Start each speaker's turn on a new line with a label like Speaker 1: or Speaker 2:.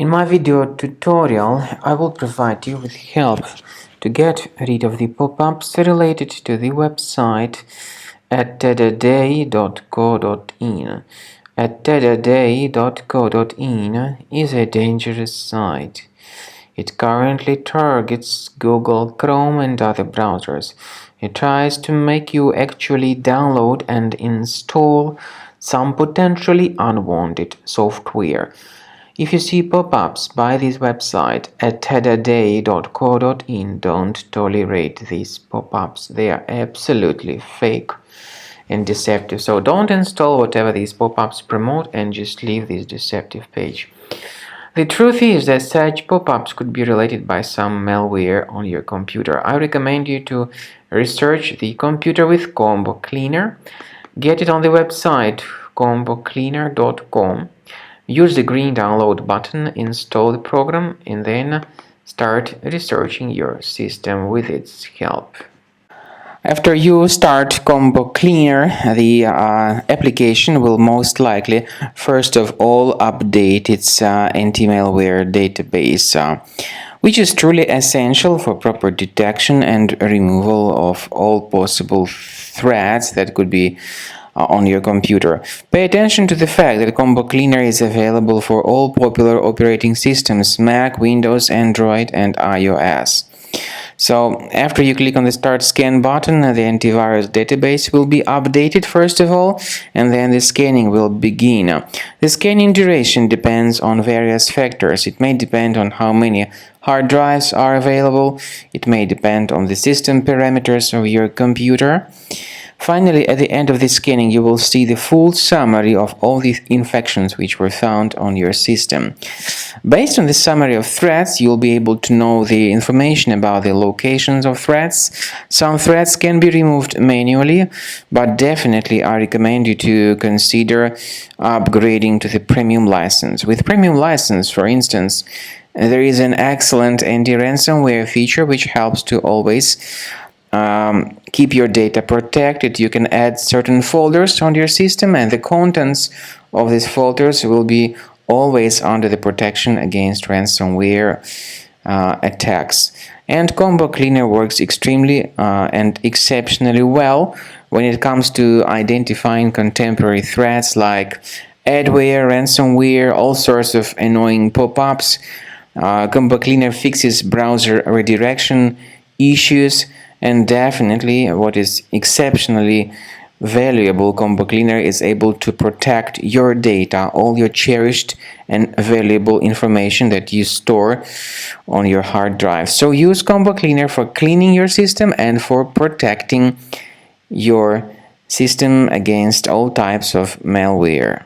Speaker 1: In my video tutorial, I will provide you with help to get rid of the pop-ups related to the website at tadaday.co.in. At tadaday.co.in is a dangerous site. It currently targets Google Chrome and other browsers. It tries to make you actually download and install some potentially unwanted software. If you see pop-ups by this website at tadaday.co.in, don't tolerate these pop-ups. They are absolutely fake and deceptive. So don't install whatever these pop-ups promote and just leave this deceptive page. The truth is that such pop-ups could be related by some malware on your computer. I recommend you to research the computer with Combo Cleaner. Get it on the website combocleaner.com. Use the green download button, install the program, and then start researching your system with its help. After you start Combo Cleaner, the application will most likely first of all update its anti-malware database, which is truly essential for proper detection and removal of all possible threats that could be on your computer. Pay attention to the fact that Combo Cleaner is available for all popular operating systems: Mac, Windows, Android, and iOS. So after you click on the Start Scan button, the antivirus database will be updated first of all, and then the scanning will begin. The scanning duration depends on various factors. It may depend on how many hard drives are available. It may depend on the system parameters of your computer. Finally, at the end of the scanning, you will see the full summary of all the infections which were found on your system. Based on the summary of threats, you'll be able to know the information about the locations of threats. Some threats can be removed manually, but definitely I recommend you to consider upgrading to the premium license. With premium license, for instance, there is an excellent anti-ransomware feature which helps to always keep your data protected. You can add certain folders on your system, and the contents of these folders will be always under the protection against ransomware attacks. And Combo Cleaner works extremely and exceptionally well when it comes to identifying contemporary threats like adware, ransomware, all sorts of annoying pop-ups. Combo Cleaner fixes browser redirection issues. And definitely, what is exceptionally valuable, Combo Cleaner is able to protect your data, all your cherished and valuable information that you store on your hard drive. So use Combo Cleaner for cleaning your system and for protecting your system against all types of malware.